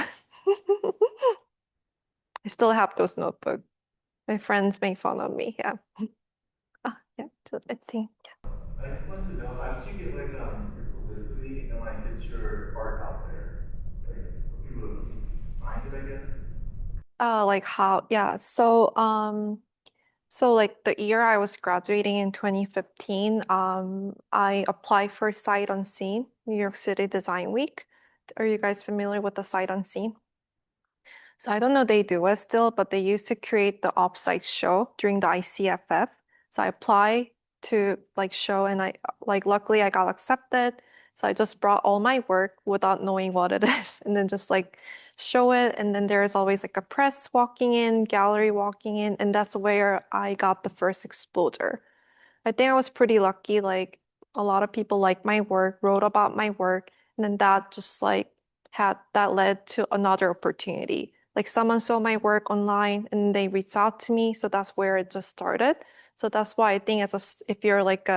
I still have those notebooks. My friends make fun of me. Yeah. Yeah. So I think. I just want to know, how did you get like your publicity and like get your art out there? Like for people to see, find it, I guess. Like how? Yeah. So like the year I was graduating in 2015, I applied for Sight Unseen, New York City Design Week. Are you guys familiar with the Sight Unseen? So I don't know they do it still, but they used to create the offsite show during the ICFF. So I applied to like show and I like luckily I got accepted. So I just brought all my work without knowing what it is and then just like show it. And then there's always like a press walking in, gallery walking in, and that's where I got the first exposure. I think I was pretty lucky. Like a lot of people liked my work, wrote about my work, and then that just like had that led to another opportunity. Like someone saw my work online and they reached out to me, so that's where it just started. So that's why I think if you're like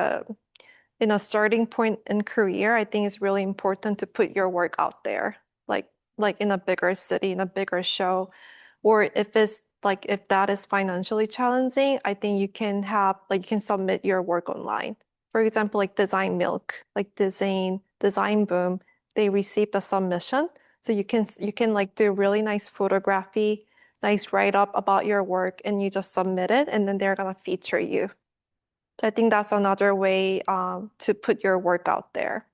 in a starting point in career, I think it's really important to put your work out there, like in a bigger city, in a bigger show, or if it's like if that is financially challenging, I think you can have like you can submit your work online. For example, like Design Milk, like Design Boom, they received a submission, so you can like do really nice photography, nice write up about your work, and you just submit it, and then they're gonna feature you. So I think that's another way to put your work out there.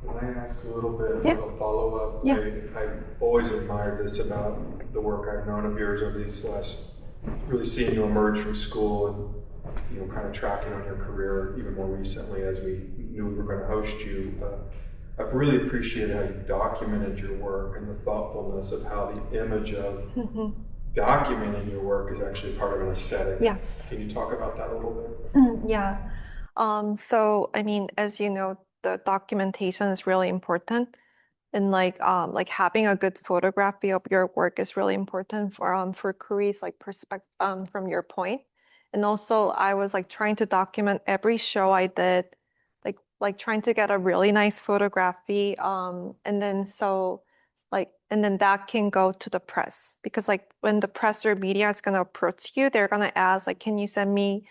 Can I ask a little bit Yeah. of a follow-up? Yeah. I've always admired this about the work I've known of yours over these last, really seeing you emerge from school and, kind of tracking on your career even more recently as we knew we were going to host you. I've really appreciated how you've documented your work and the thoughtfulness of how the image of documenting your work is actually part of an aesthetic. Yes. Can you talk about that a little bit? Yeah. So I mean, as you know, the documentation is really important. And like having a good photography of your work is really important for careers like perspective from your point. And also I was like trying to document every show I did, like trying to get a really nice photography. And then and then that can go to the press because like when the press or media is gonna approach you, they're gonna ask like, can you send me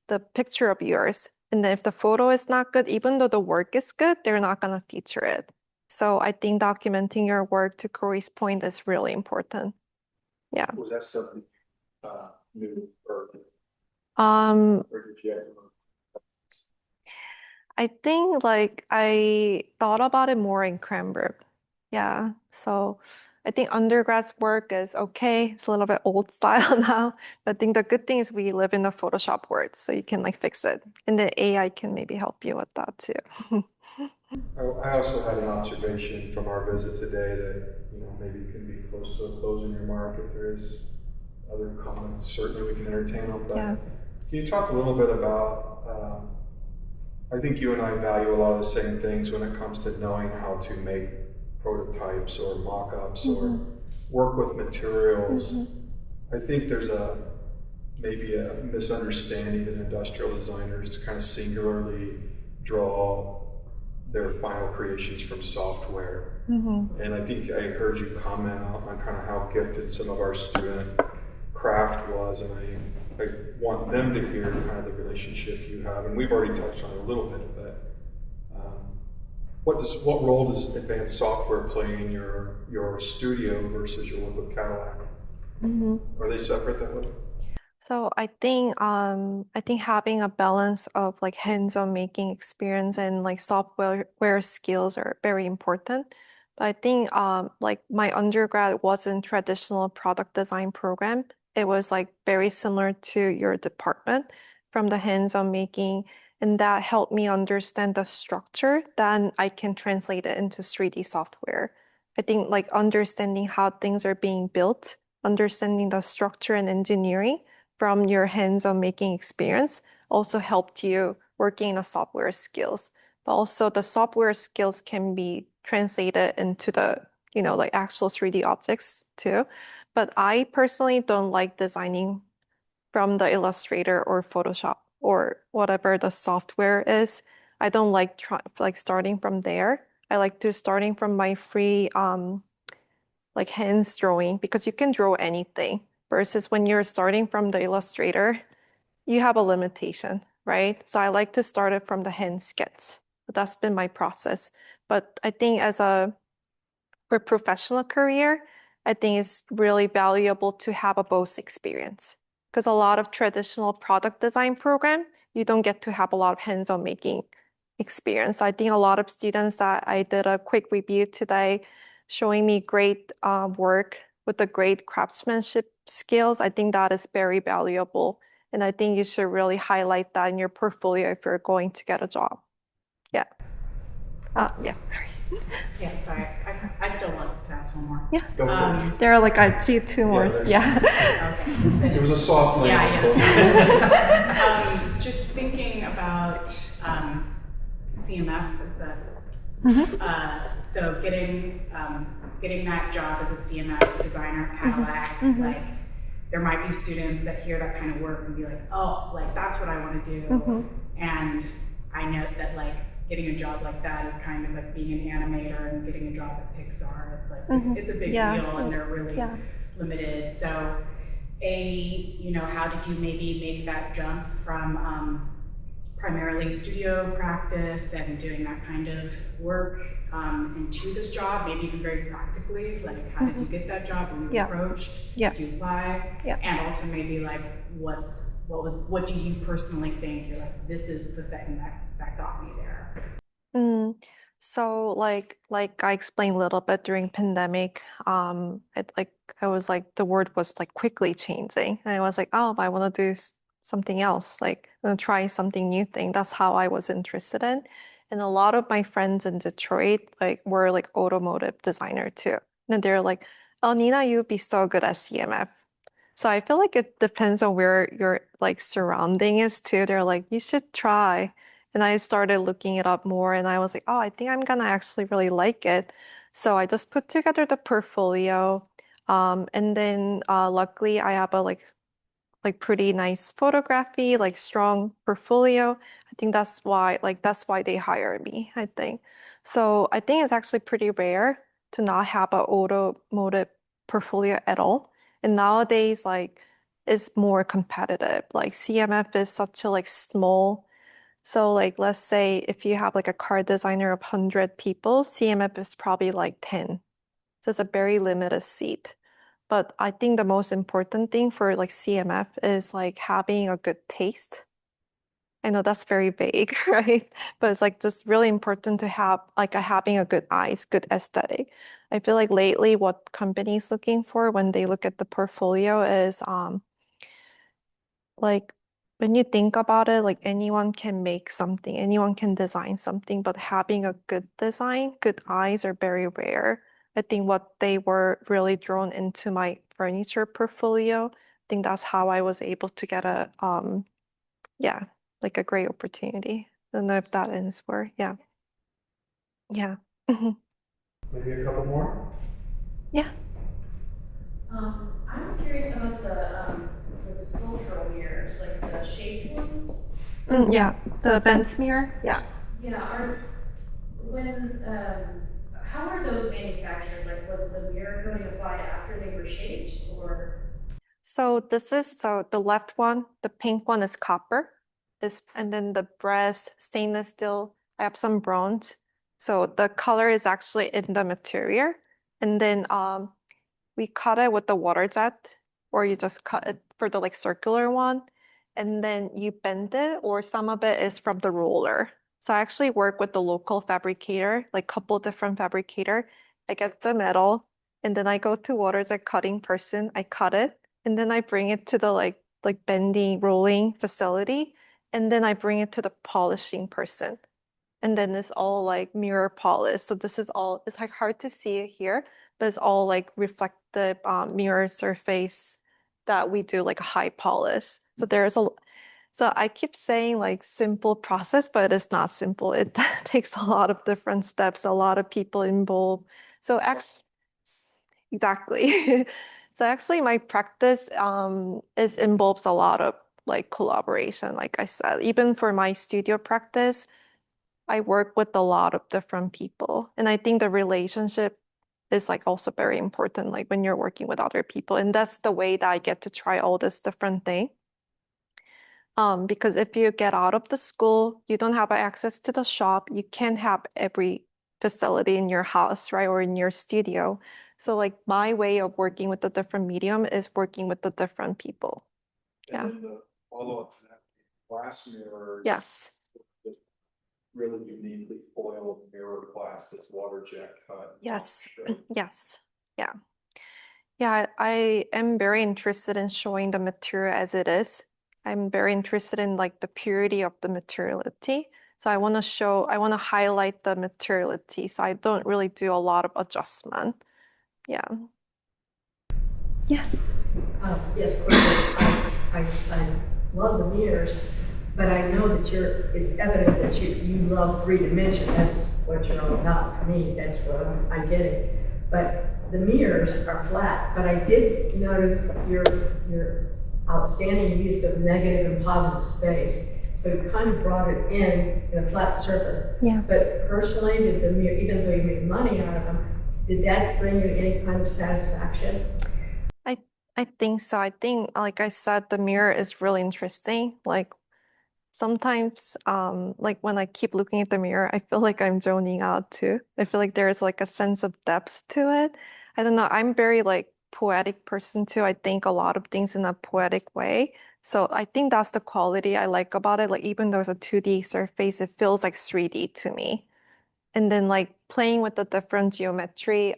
the picture of yours? And then if the photo is not good, even though the work is good, they're not gonna feature it. So I think documenting your work to Corey's point is really important. Yeah. Was that something new Um, or did you have to I think like I thought about it more in Cranbrook. Yeah. So I think undergrad's work is okay. It's a little bit old style now. But I think the good thing is we live in the Photoshop world, so you can like fix it. And the AI can maybe help you with that too. I also had an observation from our visit today that, maybe can be close to a closing remark if there is other comments. Certainly we can entertain them, but Yeah. can you talk a little bit about, I think you and I value a lot of the same things when it comes to knowing how to make prototypes or mock-ups or work with materials. I think there's maybe a misunderstanding that industrial designers kind of singularly draw their final creations from software. And I think I heard you comment on kind of how gifted some of our student craft was, and I want them to hear kind of the relationship you have. And we've already touched on it a little bit, but what role does advanced software play in your studio versus your work with Cadillac? Are they separate that way? So I think having a balance of like hands-on making experience and like software skills are very important. But I think like my undergrad wasn't traditional product design program. It was like very similar to your department from the hands-on making, and that helped me understand the structure. Then I can translate it into 3D software. I think like understanding how things are being built, understanding the structure and engineering from your hands-on making experience also helped you working in the software skills. But also the software skills can be translated into the, like actual 3D objects too. But I personally don't like designing from the Illustrator or Photoshop or whatever the software is. I don't like starting from there. I like to starting from my free like hands drawing because you can draw anything versus when you're starting from the Illustrator, you have a limitation, right? So I like to start it from the hand sketch. But that's been my process. But I think for professional career, I think it's really valuable to have a both experience because a lot of traditional product design program, you don't get to have a lot of hands-on making experience. I think a lot of students that I did a quick review today showing me great work with the great craftsmanship skills. I think that is very valuable. And I think you should really highlight that in your portfolio if you're going to get a job. Yeah. Yes, sorry. Yeah, sorry. I still want to ask one more. Yeah. There are like, I see two more. Yeah. Okay. It was a soft landing. Yeah. Just thinking about CMF, is that? So getting that job as a CMF designer at Cadillac, like there might be students that hear that kind of work and be like, oh, like that's what I want to do. And I know that like getting a job like that is kind of like being an animator and getting a job at Pixar. It's like it's a big deal and they're really limited. So how did you maybe make that jump from primarily studio practice and doing that kind of work into this job, maybe even very practically, like how did you get that job? Were you approached? Did you apply? And also maybe like what do you personally think you're like, this is the thing that got me there? So like I explained a little bit during pandemic, I was like the word was like quickly changing. And I was like, oh, I want to do something else, like try something new thing. That's how I was interested in. And a lot of my friends in Detroit were like automotive designer too. And they're like, oh, Nina, you would be so good at CMF. So I feel like it depends on where your like surrounding is too. They're like, you should try. And I started looking it up more and I was like, oh, I think I'm gonna actually really like it. So I just put together the portfolio. And then luckily I have a like pretty nice photography, like strong portfolio. I think that's why they hire me, I think. So I think it's actually pretty rare to not have an automotive portfolio at all. And nowadays, like it's more competitive. Like CMF is such a like small. So like let's say if you have like a car designer of 100 people, CMF is probably like 10. So it's a very limited seat. But I think the most important thing for like CMF is like having a good taste. I know that's very vague, right? But it's like just really important to have like having a good eyes, good aesthetic. I feel like lately what companies looking for when they look at the portfolio is like when you think about it, like anyone can make something, anyone can design something, but having a good design, good eyes are very rare. I think what they were really drawn into my furniture portfolio. I think that's how I was able to get like a great opportunity. I don't know if that ends where, yeah. Maybe a couple more? Yeah. I was curious about the sculptural mirrors, like the shaped ones. Yeah, the bent mirror. Yeah. Yeah, how are those manufactured? Like, was the mirror coating applied after they were shaped, or? So the left one, the pink one is copper. And then the brass stainless steel, I have some bronze. So the color is actually in the material. And then we cut it with the water jet, or you just cut it for the like circular one. And then you bend it, or some of it is from the roller. So I actually work with the local fabricator, like couple different fabricator, I get the metal, and then I go to water the cutting person. I cut it, and then I bring it to the like bending rolling facility, and then I bring it to the polishing person. And then it's all like mirror polish. So this is all, it's like hard to see it here, but it's all like reflective mirror surface that we do like a high polish. So so I keep saying like simple process, but it's not simple. It takes a lot of different steps, a lot of people involved. So actually, exactly. So actually my practice is involves a lot of like collaboration, like I said. Even for my studio practice, I work with a lot of different people. And I think the relationship is like also very important, like when you're working with other people. And that's the way that I get to try all this different thing. Because if you get out of the school, you don't have access to the shop, you can't have every facility in your house, right? Or in your studio. So like my way of working with the different medium is working with the different people. Yeah. And then the follow-up to that, glass mirror. Yes. Really uniquely foiled mirror glass that's water jet cut. Yes. Yes. Yeah. Yeah, I am very interested in showing the material as it is. I'm very interested in like the purity of the materiality. So I want to highlight the materiality. So I don't really do a lot of adjustment. Yeah. Yeah. Yes, quickly, I love the mirrors, but I know that it's evident that you love 3D. That's what you're all about. To me, that's what I get it. But the mirrors are flat, but I did notice your outstanding use of negative and positive space. So you kind of brought it in a flat surface. Yeah. But personally, did the mirror, even though you make money out of them, did that bring you any kind of satisfaction? I think so. I think, like I said, the mirror is really interesting. Like sometimes, like when I keep looking at the mirror, I feel like I'm zoning out too. I feel like there's like a sense of depth to it. I don't know. I'm very like poetic person too. I think a lot of things in a poetic way. So I think that's the quality I like about it. Like even though it's a 2D surface, it feels like 3D to me. And then like playing with the different geometry,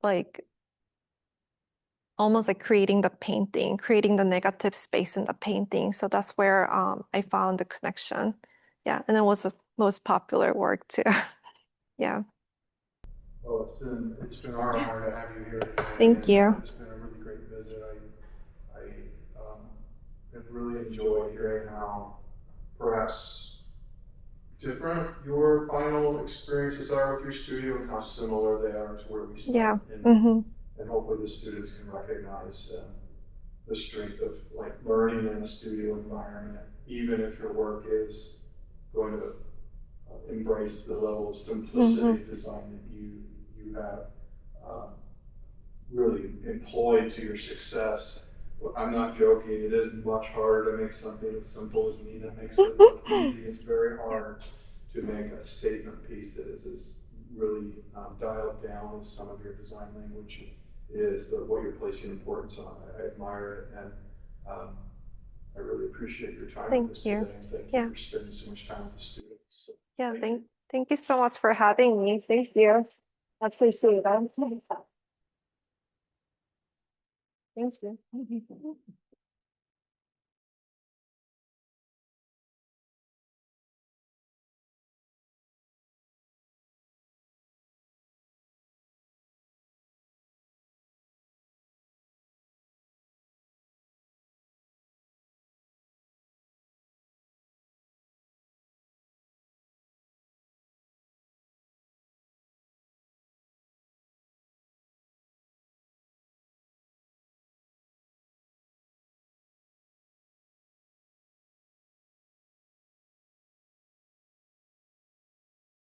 like almost like creating the painting, creating the negative space in the painting. So that's where I found the connection. Yeah, and it was the most popular work too. Yeah. Well, it's been our honor to have you here today. Thank you. It's been a really great visit. I have really enjoyed hearing how perhaps different your final experiences are with your studio and how similar they are to where we start. Yeah. And hopefully the students can recognize the strength of like learning in a studio environment, even if your work is going to embrace the level of simplicity design that you have really employed to your success. I'm not joking, it is much harder to make something as simple as Nina makes it look easy. It's very hard to make a statement piece that is as really dialed down as some of your design language is, what you're placing importance on. I admire it, and I really appreciate your time with us today. And thank you for spending so much time with the students. So, Yeah, thank you so much for having me. Thank you. I appreciate it. Thank you.